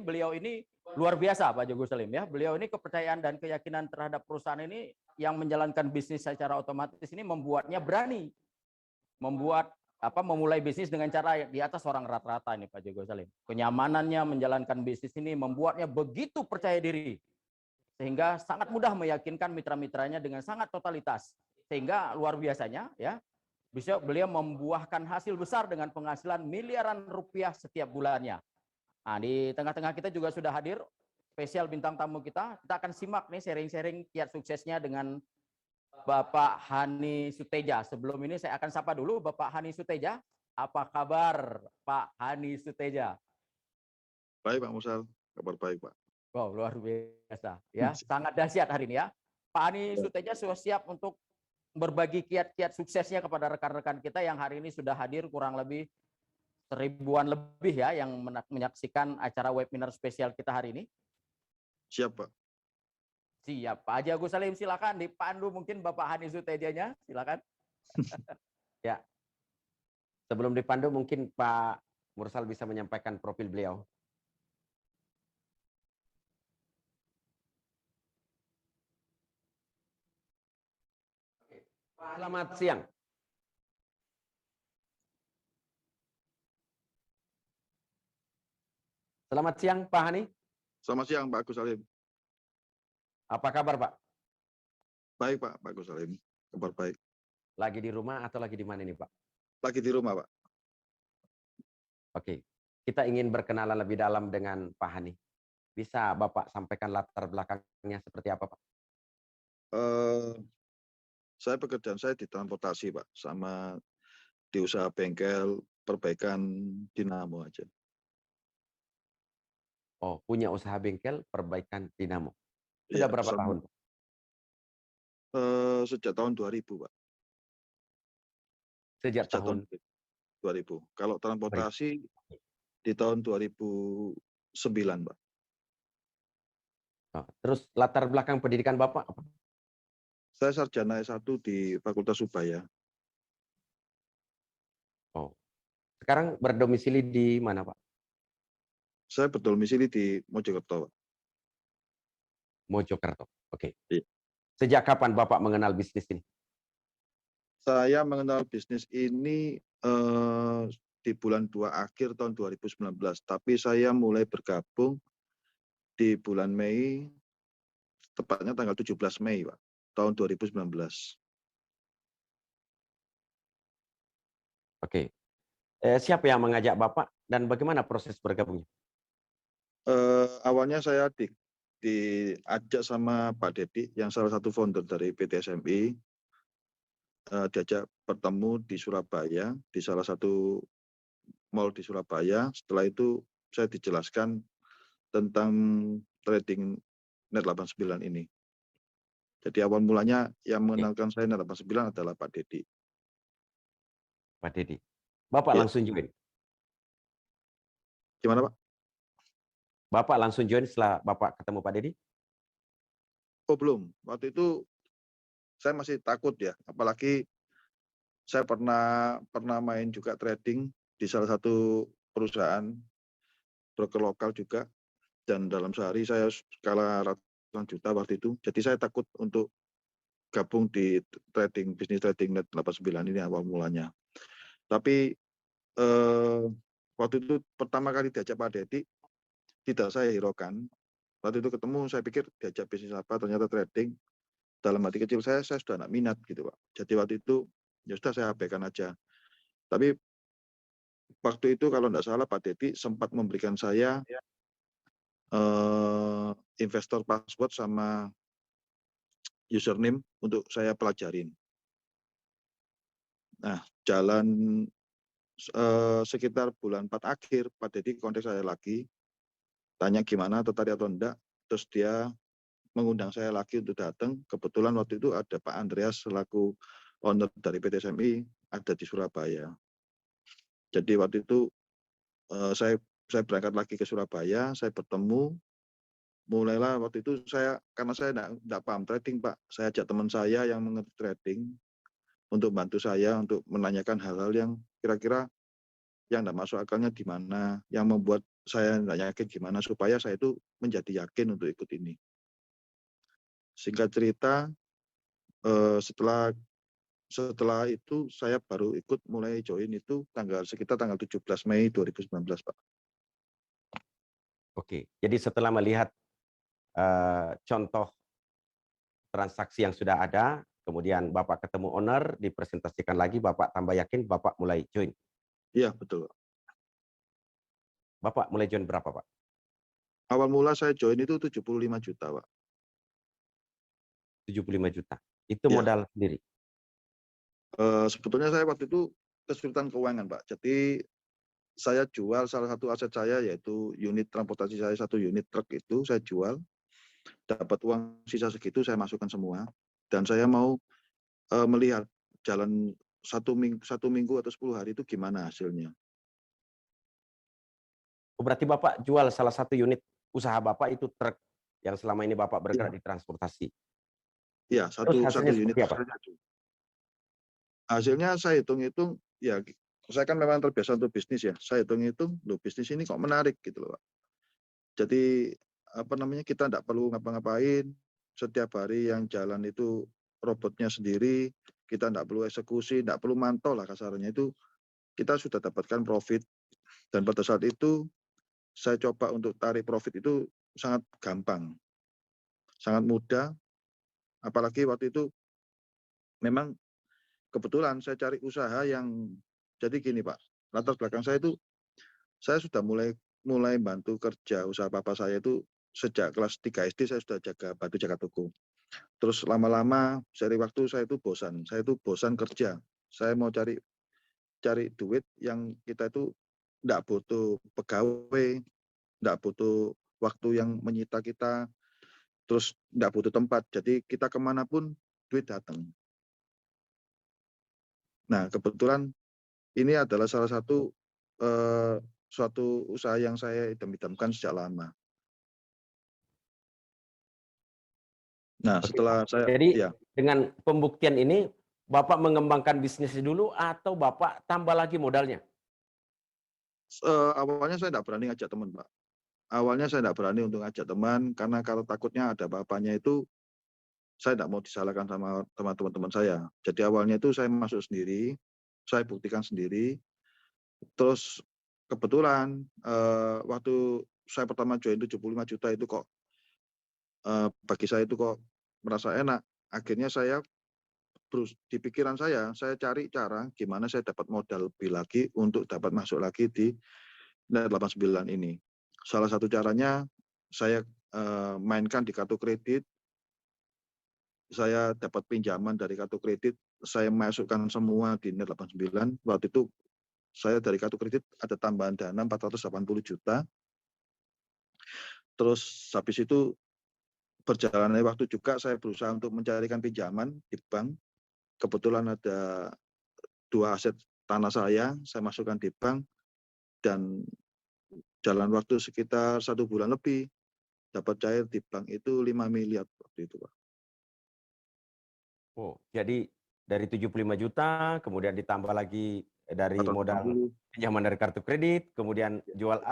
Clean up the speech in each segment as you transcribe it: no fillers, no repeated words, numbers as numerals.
beliau ini luar biasa, Pak Joko Salim ya. Beliau ini kepercayaan dan keyakinan terhadap perusahaan ini yang menjalankan bisnis secara otomatis ini membuatnya berani memulai bisnis dengan cara di atas orang rata-rata ini, Pak Joko Salim. Kenyamanannya menjalankan bisnis ini membuatnya begitu percaya diri sehingga sangat mudah meyakinkan mitra-mitranya dengan sangat totalitas, sehingga luar biasanya ya bisa beliau membuahkan hasil besar dengan penghasilan miliaran rupiah setiap bulannya. Nah, di tengah-tengah kita juga sudah hadir spesial bintang tamu kita. Kita akan simak nih sharing-sharing kiat suksesnya dengan Bapak Hani Suteja. Sebelum ini saya akan sapa dulu Bapak Hani Suteja. Apa kabar Pak Hani Suteja? Baik Pak Musal, kabar baik Pak. Wow, luar biasa ya, sangat dahsyat hari ini ya. Pak Hani Suteja sudah siap untuk berbagi kiat-kiat suksesnya kepada rekan-rekan kita yang hari ini sudah hadir kurang lebih 1000-an lebih ya yang menyaksikan acara webinar spesial kita hari ini. Siap Pak. Siap, Pak Haji Agus Salim silakan dipandu mungkin Bapak Hani Sutejanya, silakan. Ya. Sebelum dipandu mungkin Pak Mursal bisa menyampaikan profil beliau. Selamat siang. Selamat siang Pak Hani. Selamat siang Pak Agus Salim. Apa kabar Pak? Baik Pak Agus Salim, kabar baik. Lagi di rumah atau lagi di mana nih Pak? Lagi di rumah Pak. Oke, kita ingin berkenalan lebih dalam dengan Pak Hani. Bisa Bapak sampaikan latar belakangnya seperti apa Pak? Saya pekerjaan saya di transportasi Pak, sama di usaha bengkel perbaikan dinamo aja. Oh, punya usaha bengkel perbaikan dinamo. Sudah Ya, berapa tahun? Sejak tahun 2000 Pak. Sejak tahun 2000. Kalau transportasi di tahun 2009 Pak. Oh, terus latar belakang pendidikan Bapak apa? Saya sarjana S1 di Fakultas Ubaya. Oh, sekarang berdomisili di mana Pak? Saya berdomisili di Mojokerto Pak. Mojokerto. Oke. Iya. Sejak kapan Bapak mengenal bisnis ini? Saya mengenal bisnis ini di bulan 2 akhir tahun 2019, tapi saya mulai bergabung di bulan Mei, tepatnya tanggal 17 Mei, Pak, tahun 2019. Oke. Siapa yang mengajak Bapak dan bagaimana proses bergabungnya? Awalnya saya diajak sama Pak Dedi, yang salah satu founder dari PT SMI, diajak bertemu di Surabaya, di salah satu mall di Surabaya. Setelah itu saya dijelaskan tentang trading Net 89 ini. Jadi awal mulanya yang mengenalkan saya Net 89 adalah Pak Dedi. Pak Dedi. Bapak Ya. langsung join? Gimana Pak? Bapak langsung join setelah Bapak ketemu Pak Dedi? Oh belum. Waktu itu saya masih takut ya. Apalagi saya pernah main juga trading di salah satu perusahaan broker lokal juga. Dan dalam sehari saya skala ratusan juta waktu itu. Jadi saya takut untuk gabung di bisnis trading Net 89 ini awal mulanya. Tapi waktu itu pertama kali diajak Pak Dedi, tidak saya hiraukan. Waktu itu ketemu, saya pikir diajak bisnis apa, ternyata trading. Dalam hati kecil saya sudah tidak minat gitu Pak. Jadi waktu itu ya sudah saya abaikan aja. Tapi waktu itu kalau tidak salah Pak Dedi sempat memberikan saya investor password sama username untuk saya pelajarin. Nah, jalan sekitar bulan 4 akhir, Pak Dedi kontak saya lagi, tanya gimana, tertarik atau enggak, terus dia mengundang saya lagi untuk datang. Kebetulan waktu itu ada Pak Andreas selaku owner dari PT SMI ada di Surabaya. Jadi waktu itu saya berangkat lagi ke Surabaya, saya bertemu, mulailah waktu itu karena saya tidak paham trading Pak, saya ajak teman saya yang mengerti trading untuk bantu saya untuk menanyakan hal-hal yang kira-kira yang tidak masuk akalnya di mana, yang membuat saya nggak yakin gimana supaya saya itu menjadi yakin untuk ikut ini. Singkat cerita, setelah itu saya baru ikut mulai join itu sekitar tanggal 17 Mei 2019, Pak. Oke, jadi setelah melihat contoh transaksi yang sudah ada, kemudian Bapak ketemu owner, dipresentasikan lagi, Bapak tambah yakin, Bapak mulai join. Iya, betul. Bapak mulai join berapa, Pak? Awal mula saya join itu 75 juta, Pak. 75 juta. Itu Ya, modal sendiri. sebetulnya saya waktu itu kesulitan keuangan, Pak. Jadi saya jual salah satu aset saya, yaitu unit transportasi saya, 1 unit truk itu saya jual, dapat uang sisa segitu saya masukkan semua, dan saya mau melihat jalan 1 minggu atau 10 hari itu gimana hasilnya. Oh, berarti Bapak jual salah satu unit usaha Bapak itu truk yang selama ini Bapak bergerak Iya, di transportasi. iya, Terus satu hasilnya unit seperti apa? saya jual. Hasilnya saya hitung-hitung, ya saya kan memang terbiasa untuk bisnis ya, saya hitung-hitung, loh bisnis ini kok menarik gitu loh, Pak. Jadi kita tidak perlu ngapa-ngapain, setiap hari yang jalan itu robotnya sendiri, kita tidak perlu eksekusi, tidak perlu mantau lah kasarnya, itu kita sudah dapatkan profit. Dan pada saat itu saya coba untuk tarik profit itu sangat gampang, sangat mudah, apalagi waktu itu memang kebetulan saya cari usaha yang, jadi gini Pak, latar belakang saya itu saya sudah mulai bantu kerja usaha papa saya itu sejak kelas 3 SD saya sudah jaga batu jaga toko. Terus lama-lama seri waktu saya itu bosan kerja. Saya mau cari duit yang kita itu tidak butuh pegawai, tidak butuh waktu yang menyita kita, terus tidak butuh tempat. Jadi kita kemanapun duit datang. Nah kebetulan ini adalah salah satu suatu usaha yang saya idam-idamkan sejak lama. Nah Oke, setelah Pak. saya, Jadi ya dengan pembuktian ini Bapak mengembangkan bisnisnya dulu atau Bapak tambah lagi modalnya? awalnya saya tidak berani ngajak teman, Pak. Awalnya saya tidak berani untuk ngajak teman, karena kalau takutnya ada apa-apanya itu, saya tidak mau disalahkan sama teman-teman saya. Jadi awalnya itu saya masuk sendiri, saya buktikan sendiri. Terus kebetulan waktu saya pertama join 75 juta itu kok bagi saya itu kok merasa enak. Akhirnya saya di pikiran saya cari cara gimana saya dapat modal lebih lagi untuk dapat masuk lagi di Net 89 ini. Salah satu caranya saya mainkan di kartu kredit, saya dapat pinjaman dari kartu kredit, saya masukkan semua di Net 89. Waktu itu saya dari kartu kredit ada tambahan dana 480 juta. Terus habis itu berjalannya waktu juga saya berusaha untuk mencarikan pinjaman di bank. Kebetulan ada 2 aset tanah saya masukkan di bank, dan jalan waktu sekitar 1 bulan lebih, dapat cair di bank itu 5 miliar waktu itu, Pak. Oh, jadi dari 75 juta, kemudian ditambah lagi dari modal 480, pinjaman dari kartu kredit, kemudian jual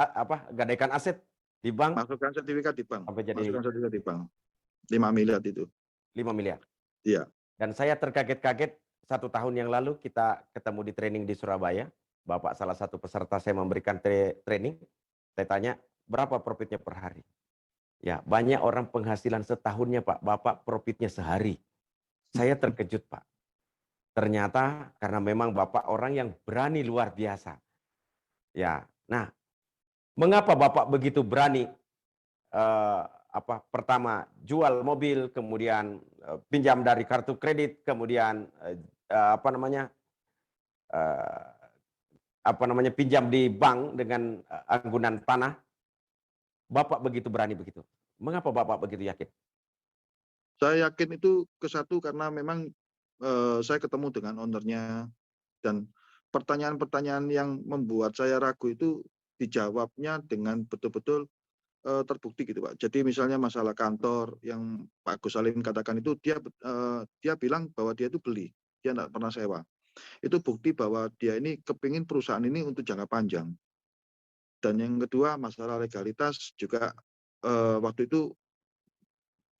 gadaikan aset di bank masukkan sertifikat di bank, sampai jadi masukkan sertifikat di bank, 5 miliar itu. 5 miliar. Iya. Dan saya terkaget-kaget 1 tahun yang lalu kita ketemu di training di Surabaya. Bapak salah satu peserta saya memberikan training. Saya tanya, berapa profitnya per hari? Ya, banyak orang penghasilan setahunnya, Pak. Bapak profitnya sehari. Saya terkejut, Pak. Ternyata karena memang Bapak orang yang berani luar biasa. Ya. Nah, mengapa Bapak begitu berani pertama jual mobil, kemudian pinjam dari kartu kredit, kemudian pinjam di bank dengan anggunan tanah. Bapak begitu berani begitu. Mengapa Bapak begitu yakin? Saya yakin itu karena memang saya ketemu dengan ownernya, dan pertanyaan-pertanyaan yang membuat saya ragu itu dijawabnya dengan betul-betul terbukti gitu, Pak. Jadi misalnya masalah kantor yang Pak Gus Salim katakan itu, dia bilang bahwa dia itu beli, dia tidak pernah sewa. Itu bukti bahwa dia ini kepingin perusahaan ini untuk jangka panjang. Dan yang kedua masalah legalitas juga waktu itu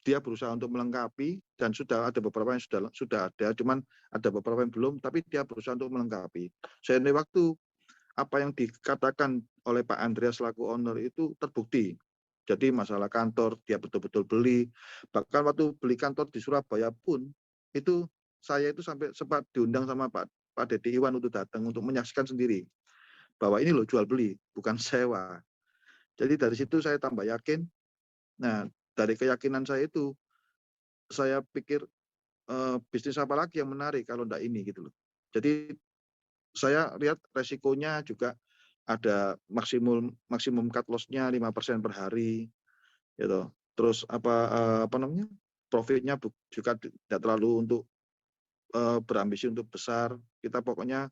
dia berusaha untuk melengkapi dan sudah ada beberapa yang sudah ada, cuman ada beberapa yang belum, tapi dia berusaha untuk melengkapi. Seiring waktu apa yang dikatakan oleh Pak Andreas selaku owner itu terbukti. Jadi masalah kantor dia betul-betul beli. Bahkan waktu beli kantor di Surabaya pun itu saya itu sampai sempat diundang sama Pak Dedi Iwan untuk datang untuk menyaksikan sendiri bahwa ini loh jual beli, bukan sewa. Jadi dari situ saya tambah yakin. Nah, dari keyakinan saya itu saya pikir bisnis apa lagi yang menarik kalau enggak ini gitu loh. Jadi saya lihat resikonya juga ada maksimum cut loss-nya 5% per hari gitu. Terus apa namanya? Profitnya juga tidak terlalu untuk berambisi untuk besar. Kita pokoknya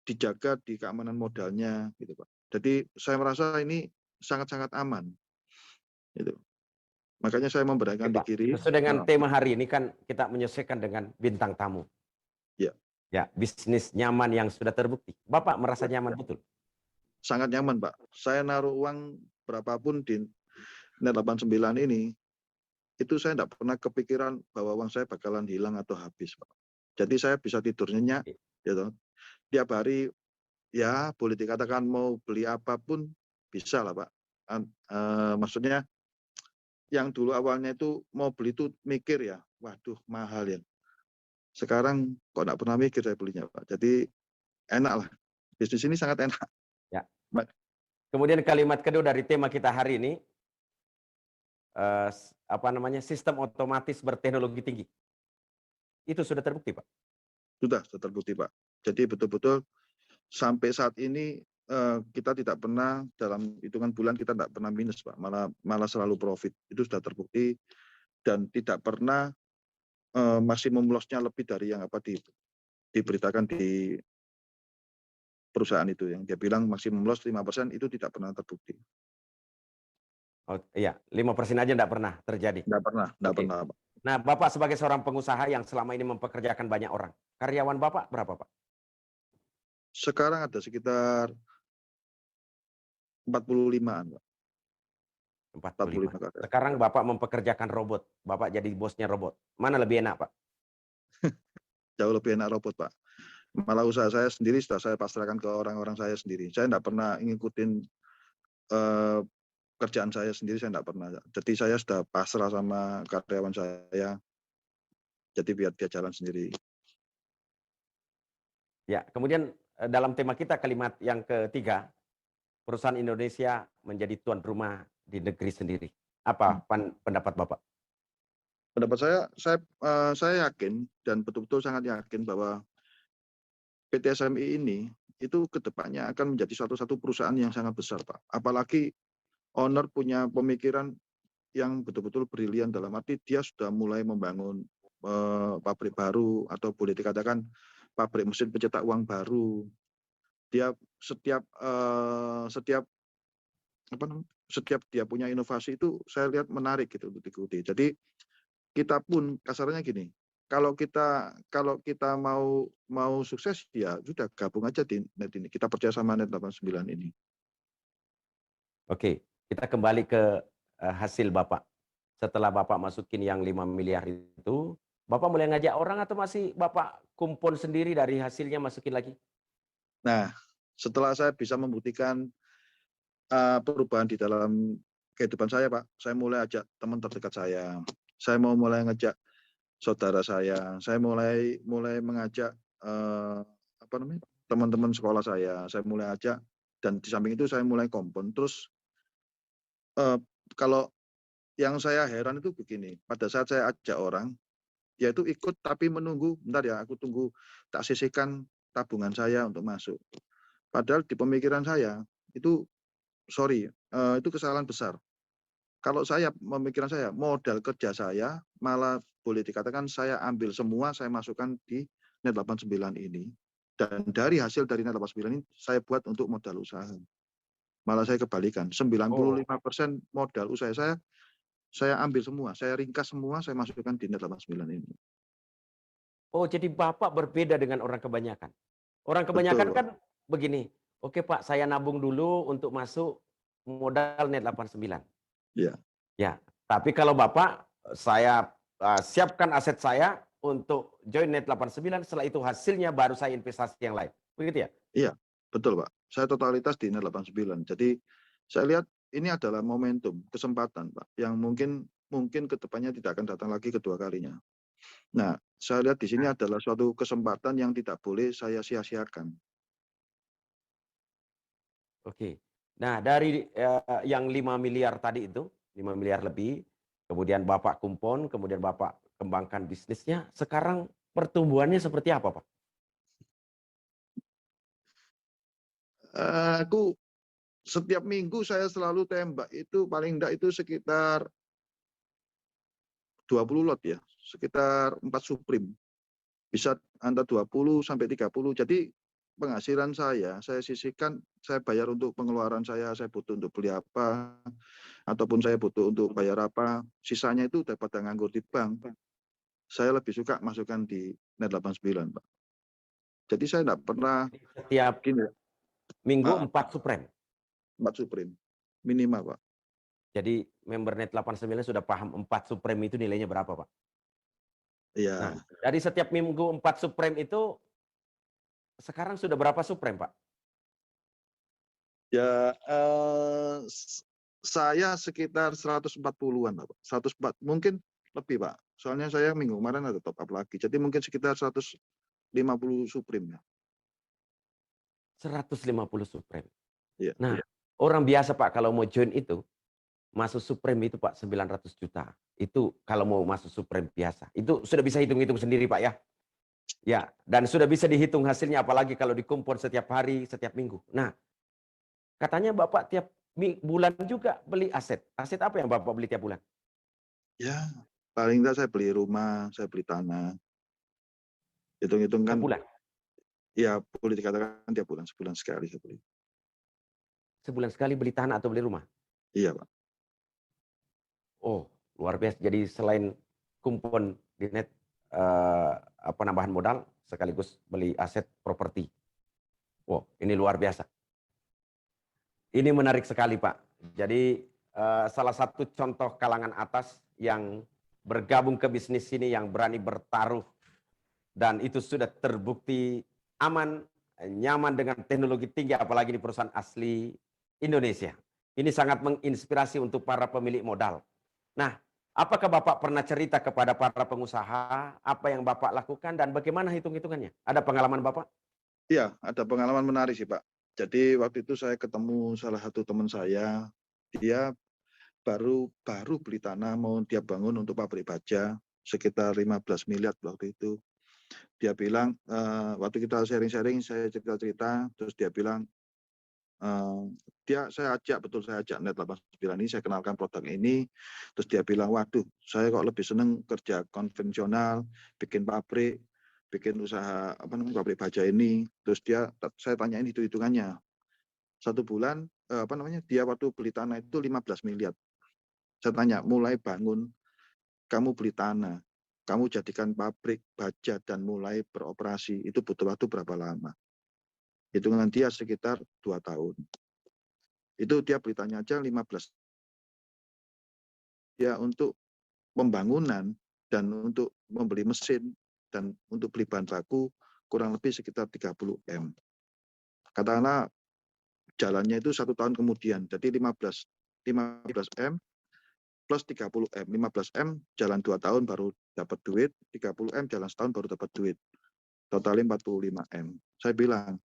dijaga di keamanan modalnya gitu, Pak. Jadi saya merasa ini sangat-sangat aman. Gitu. Makanya saya Oke, memberanikan Pak. diri. Sesuai dengan tema hari ini kan kita menyesuaikan dengan bintang tamu. Ya. Ya, bisnis nyaman yang sudah terbukti. Bapak merasa nyaman betul? Sangat nyaman, Pak. Saya naruh uang berapapun di Net 89 ini, itu saya tidak pernah kepikiran bahwa uang saya bakalan hilang atau habis, Pak. Jadi saya bisa tidur nyenyak, gitu. Tiap hari, ya boleh dikatakan mau beli apapun bisa lah, Pak. Maksudnya yang dulu awalnya itu mau beli itu mikir ya, waduh mahal ya. Sekarang kok tidak pernah mikir saya belinya, Pak. Jadi enak lah. Bisnis ini sangat enak. Ya. Kemudian kalimat kedua dari tema kita hari ini, apa namanya, sistem otomatis berteknologi tinggi. Itu sudah terbukti, Pak? Sudah terbukti, Pak. Jadi betul-betul sampai saat ini kita tidak pernah dalam hitungan bulan kita tidak pernah minus, Pak. Malah selalu profit. Itu sudah terbukti dan tidak pernah maksimum loss-nya lebih dari yang apa diberitakan di perusahaan itu. Yang dia bilang maksimum loss 5% itu tidak pernah terbukti. Oh iya, 5% aja enggak pernah terjadi? Tidak pernah, tidak pernah, Pak. Nah, Bapak sebagai seorang pengusaha yang selama ini mempekerjakan banyak orang, karyawan Bapak berapa, Pak? Sekarang ada sekitar 45-an, Pak. 45 karyawan. Sekarang Bapak mempekerjakan robot, Bapak jadi bosnya robot. Mana lebih enak, Pak? Jauh lebih enak robot, Pak. Malah usaha saya sendiri sudah saya pasrahkan ke orang-orang saya sendiri. Saya tidak pernah ngikutin kerjaan saya sendiri, saya tidak pernah. Jadi saya sudah pasrah sama karyawan saya. Jadi biar dia jalan sendiri. Ya, kemudian dalam tema kita kalimat yang ketiga, perusahaan Indonesia menjadi tuan rumah di negeri sendiri. Apa pendapat Bapak? Pendapat saya yakin dan betul-betul sangat yakin bahwa PT SMI ini itu kedepannya akan menjadi satu perusahaan yang sangat besar, Pak. Apalagi owner punya pemikiran yang betul-betul brilian dalam arti dia sudah mulai membangun pabrik baru atau boleh dikatakan pabrik mesin pencetak uang baru. Dia setiap dia punya inovasi itu saya lihat menarik gitu untuk diikuti. Jadi kita pun kasarnya gini, kalau kita mau sukses ya sudah gabung aja di Net ini. Kita percaya sama Net 89 ini. Oke, kita kembali ke hasil Bapak. Setelah Bapak masukin yang 5 miliar itu, Bapak mulai ngajak orang atau masih Bapak kumpul sendiri dari hasilnya masukin lagi? Nah, setelah saya bisa membuktikan perubahan di dalam kehidupan saya, Pak, saya mulai ajak teman terdekat saya mau mulai ngajak saudara saya mulai mengajak teman-teman sekolah saya mulai ajak, dan di samping itu saya mulai kompon. Terus kalau yang saya heran itu begini, pada saat saya ajak orang, dia itu ikut tapi menunggu, bentar ya aku tunggu tak sisihkan tabungan saya untuk masuk. Padahal di pemikiran saya itu itu kesalahan besar. Kalau pemikiran saya, modal kerja saya malah boleh dikatakan saya ambil semua, saya masukkan di Net 89 ini. Dan dari hasil dari Net 89 ini saya buat untuk modal usaha. Malah saya kebalikan, 95% modal usaha saya ambil semua, saya ringkas semua, saya masukkan di Net 89 ini. Oh, jadi Bapak berbeda dengan orang kebanyakan. Orang kebanyakan Betul, kan begini, Oke Pak, saya nabung dulu untuk masuk modal net 89. Iya. Ya, tapi kalau Bapak, saya siapkan aset saya untuk join net 89, setelah itu hasilnya baru saya investasi yang lain. Begitu ya? Iya, betul Pak. Saya totalitas di net 89. Jadi saya lihat ini adalah momentum, kesempatan Pak, yang mungkin ke depannya tidak akan datang lagi kedua kalinya. Nah, saya lihat di sini adalah suatu kesempatan yang tidak boleh saya sia-siakan. Oke. Nah, dari yang 5 miliar tadi itu, 5 miliar lebih, kemudian Bapak kumpul, kemudian Bapak kembangkan bisnisnya, sekarang pertumbuhannya seperti apa, Pak? Aku setiap minggu saya selalu tembak itu paling enggak itu sekitar 20 lot ya, sekitar 4 Supreme. Bisa antara 20 sampai 30. Jadi penghasilan saya sisihkan, saya bayar untuk pengeluaran saya butuh untuk beli apa, ataupun saya butuh untuk bayar apa, sisanya itu daripada nganggur di bank. Saya lebih suka masukkan di net 89, Pak. Jadi saya enggak pernah Setiap gini, minggu maaf, 4 Supreme. 4 Supreme minimal, Pak. Jadi member net 89 sudah paham 4 Supreme itu nilainya berapa, Pak? Nah, Iya. dari setiap minggu 4 Supreme itu, sekarang sudah berapa Supreme, Pak? Ya, saya sekitar 140-an, Pak. 104, mungkin lebih, Pak. Soalnya saya minggu kemarin ada top up lagi. Jadi mungkin sekitar 150 Supreme ya. 150 Supreme. Iya. Nah, orang biasa, Pak, kalau mau join itu, masuk Supreme itu, Pak, 900 juta. Itu kalau mau masuk Supreme biasa. Itu sudah bisa hitung-hitung sendiri, Pak, ya. Ya, dan sudah bisa dihitung hasilnya, apalagi kalau dikumpul setiap hari, setiap minggu. Nah, katanya Bapak tiap bulan juga beli aset. Aset apa yang Bapak beli tiap bulan? Ya, paling enggak saya beli rumah, saya beli tanah. Hitung-hitung Tiap kan, bulan? ya boleh dikatakan tiap bulan, sebulan sekali saya beli. Sebulan sekali beli tanah atau beli rumah? Iya, Pak. Oh, luar biasa. Jadi selain kumpul di net penambahan modal, sekaligus beli aset properti. Wow, ini luar biasa. Ini menarik sekali, Pak. Jadi salah satu contoh kalangan atas yang bergabung ke bisnis ini, yang berani bertaruh, dan itu sudah terbukti aman, nyaman dengan teknologi tinggi, apalagi di perusahaan asli Indonesia. Ini sangat menginspirasi untuk para pemilik modal. Nah, apakah Bapak pernah cerita kepada para pengusaha apa yang Bapak lakukan dan bagaimana hitung-hitungannya? Ada pengalaman Bapak? Iya, ada pengalaman menarik sih, Pak. Jadi waktu itu saya ketemu salah satu teman saya, dia baru beli tanah mau dia bangun untuk pabrik baja sekitar 15 miliar waktu itu. Dia bilang, waktu kita sharing-sharing, saya cerita-cerita, terus dia bilang, saya ajak net 89 ini, saya kenalkan produk ini, terus dia bilang, waduh, saya kok lebih seneng kerja konvensional, bikin pabrik, bikin usaha pabrik baja ini. Terus saya tanyain hitung-hitungannya. 1 bulan, dia waktu beli tanah itu 15 miliar. Saya tanya, mulai bangun, kamu beli tanah, kamu jadikan pabrik baja dan mulai beroperasi, itu butuh waktu berapa lama? Hitungan dia sekitar 2 tahun. Itu dia beli tanah aja 15. Ya untuk pembangunan dan untuk membeli mesin dan untuk beli bahan baku kurang lebih sekitar 30 M. Katakanlah jalannya itu 1 tahun kemudian, jadi 15 M plus 30 M. 15 M jalan 2 tahun baru dapat duit, 30 M jalan setahun baru dapat duit. Totalnya 45 M. Saya bilang,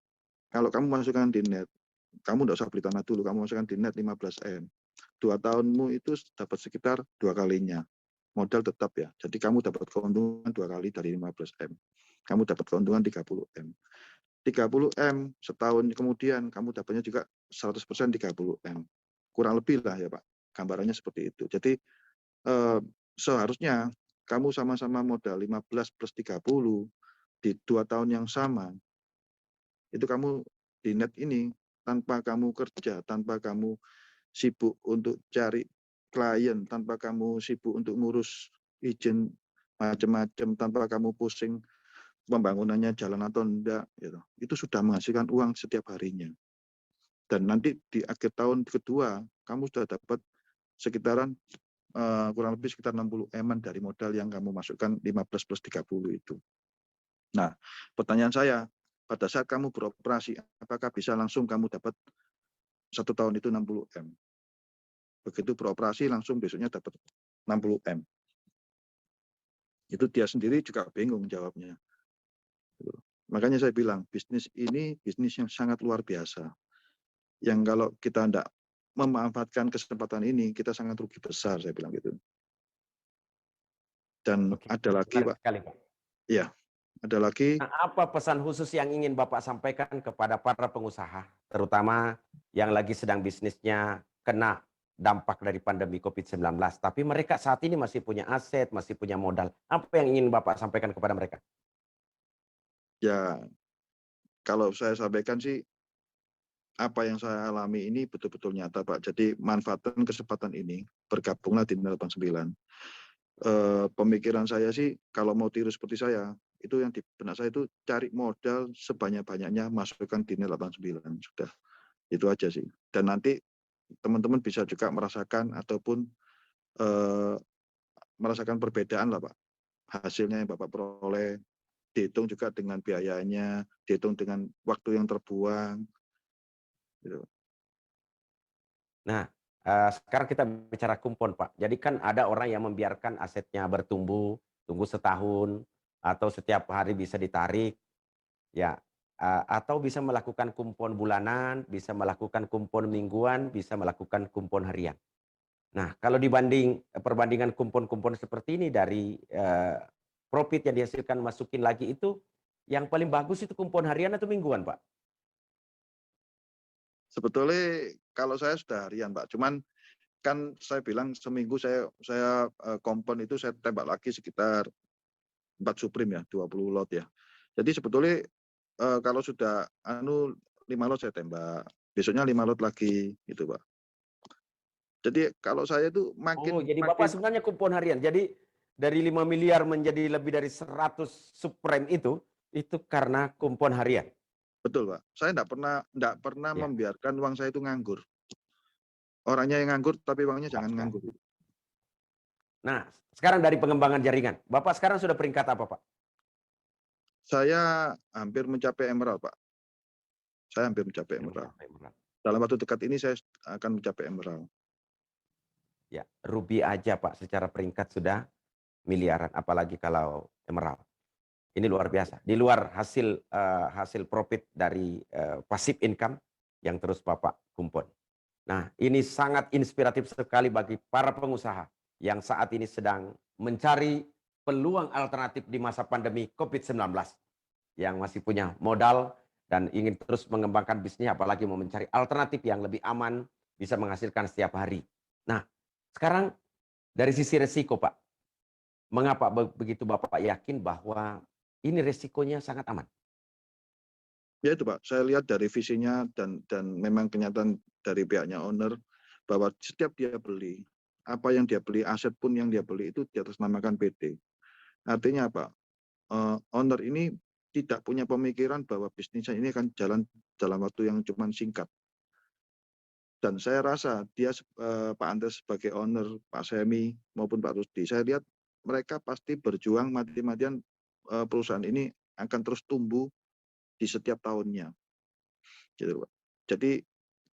kalau kamu masukkan di net, kamu tidak usah beli tanah dulu, kamu masukkan di net 15 M. 2 tahunmu itu dapat sekitar 2 kalinya. Modal tetap ya. Jadi kamu dapat keuntungan 2 kali dari 15 M. Kamu dapat keuntungan 30 M. 30 M setahun kemudian kamu dapatnya juga 100% 30 M. Kurang lebih lah ya Pak. Gambarannya seperti itu. Jadi seharusnya kamu sama-sama modal 15 plus 30 di 2 tahun yang sama. Itu kamu di net ini tanpa kamu kerja, tanpa kamu sibuk untuk cari klien, tanpa kamu sibuk untuk ngurus izin macam-macam, tanpa kamu pusing pembangunannya jalan atau enggak, gitu. Itu sudah menghasilkan uang setiap harinya. Dan nanti di akhir tahun kedua, kamu sudah dapat sekitaran kurang lebih sekitar 60 M dari modal yang kamu masukkan 15 plus 30 itu. Nah, pertanyaan saya, pada saat kamu beroperasi, apakah bisa langsung kamu dapat 1 tahun itu 60 M? Begitu beroperasi langsung besoknya dapat 60 M. Itu dia sendiri juga bingung jawabnya. Makanya saya bilang, bisnis ini bisnis yang sangat luar biasa. Yang kalau kita tidak memanfaatkan kesempatan ini, kita sangat rugi besar, saya bilang gitu. Dan Oke, ada lagi, menarik Pak. sekali, Pak. Ya, ada lagi. Nah, apa pesan khusus yang ingin Bapak sampaikan kepada para pengusaha, terutama yang lagi sedang bisnisnya kena dampak dari pandemi COVID-19, tapi mereka saat ini masih punya aset, masih punya modal. Apa yang ingin Bapak sampaikan kepada mereka? Ya, kalau saya sampaikan sih, apa yang saya alami ini betul-betul nyata, Pak. Jadi manfaatkan kesempatan ini, bergabunglah di 89. Pemikiran saya sih, kalau mau tiru seperti saya, itu yang di benak saya itu cari modal sebanyak-banyaknya, masukkan di 89. Sudah, itu aja sih. Dan nanti teman-teman bisa juga merasakan ataupun merasakan perbedaan lah, Pak. Hasilnya yang Bapak peroleh, dihitung juga dengan biayanya, dihitung dengan waktu yang terbuang. Gitu. Nah, sekarang kita bicara kumpon, Pak. Jadi kan ada orang yang membiarkan asetnya bertumbuh, tunggu setahun, atau setiap hari bisa ditarik, ya, atau bisa melakukan kumpon bulanan, bisa melakukan kumpon mingguan, bisa melakukan kumpon harian. Nah, kalau perbandingan kumpon-kumpon seperti ini dari profit yang dihasilkan masukin lagi itu, yang paling bagus itu kumpon harian atau mingguan, Pak? Sebetulnya kalau saya sudah harian, Pak. Cuman kan saya bilang seminggu saya kompon itu saya tembak lagi sekitar 4 Supreme ya, 20 lot ya. Jadi sebetulnya kalau sudah 5 lot saya tembak, besoknya 5 lot lagi gitu, Pak. Jadi kalau saya itu Oh, makin jadi Bapak sebenarnya kumpon harian. Jadi dari 5 miliar menjadi lebih dari 100 Supreme itu karena kumpon harian. betul, Pak. Saya enggak pernah Ya, membiarkan uang saya itu nganggur. Orangnya yang nganggur tapi uangnya tepat jangan sekali. nganggur. Nah, sekarang dari pengembangan jaringan. Bapak sekarang sudah peringkat apa, Pak? Saya hampir mencapai emerald, Pak. Saya hampir mencapai emerald. Dalam waktu dekat ini saya akan mencapai emerald. Ya, ruby aja, Pak, secara peringkat sudah miliaran, apalagi kalau emerald. Ini luar biasa. Di luar hasil profit dari passive income yang terus Bapak kumpul. Nah, ini sangat inspiratif sekali bagi para pengusaha yang saat ini sedang mencari peluang alternatif di masa pandemi COVID-19, yang masih punya modal dan ingin terus mengembangkan bisnisnya, apalagi mau mencari alternatif yang lebih aman, bisa menghasilkan setiap hari. Nah, sekarang dari sisi resiko, Pak, mengapa begitu Bapak yakin bahwa ini resikonya sangat aman? Ya itu, Pak, saya lihat dari visinya dan memang kenyataan dari pihaknya owner bahwa setiap dia beli, apa yang dia beli, aset pun yang dia beli itu di atas namakan PT. Artinya apa? Owner ini tidak punya pemikiran bahwa bisnisnya ini akan jalan dalam waktu yang cuma singkat. Dan saya rasa dia Pak Andres sebagai owner, Pak Semi maupun Pak Rusdi, saya lihat mereka pasti berjuang mati-matian perusahaan ini akan terus tumbuh di setiap tahunnya. Gitu, Pak. Jadi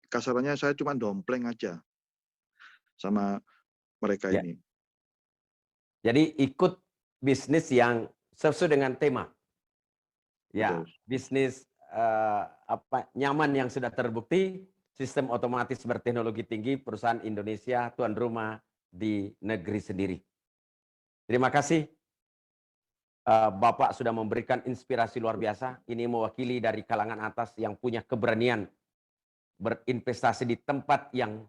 kasarannya saya cuma dompleng aja sama mereka Ya, ini. jadi ikut bisnis yang sesuai dengan tema. Ya, Betul. bisnis nyaman yang sudah terbukti, sistem otomatis berteknologi tinggi, perusahaan Indonesia tuan rumah di negeri sendiri. Terima kasih Bapak sudah memberikan inspirasi luar biasa. Ini mewakili dari kalangan atas yang punya keberanian berinvestasi di tempat yang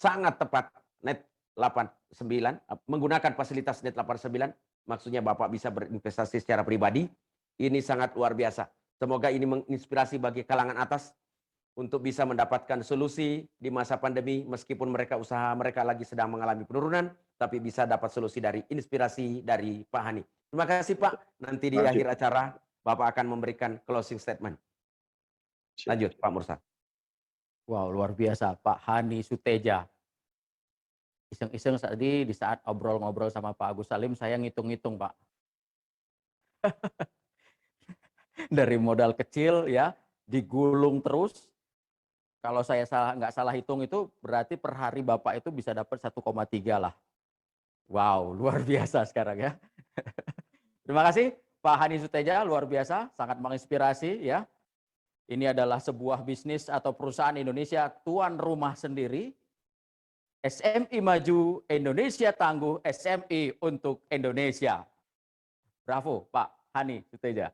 sangat tepat, net 89, menggunakan fasilitas net 89, maksudnya Bapak bisa berinvestasi secara pribadi. Ini sangat luar biasa. Semoga ini menginspirasi bagi kalangan atas untuk bisa mendapatkan solusi di masa pandemi, meskipun usaha mereka lagi sedang mengalami penurunan, tapi bisa dapat solusi dari inspirasi dari Pak Hani. Terima kasih, Pak. Nanti di Terima kasih. akhir acara Bapak akan memberikan closing statement. Siap. Lanjut, Pak Mursal. Wow, luar biasa Pak Hani Suteja. Iseng-iseng tadi di saat ngobrol-ngobrol sama Pak Agus Salim, saya ngitung-ngitung Pak. Dari modal kecil ya, digulung terus. Kalau saya nggak salah hitung itu berarti per hari Bapak itu bisa dapat 1,3 lah. Wow, luar biasa sekarang ya. Terima kasih Pak Hani Suteja, luar biasa, sangat menginspirasi ya. Ini adalah sebuah bisnis atau perusahaan Indonesia tuan rumah sendiri. SMI maju, Indonesia tangguh, SMI untuk Indonesia. Bravo Pak Hani Suteja.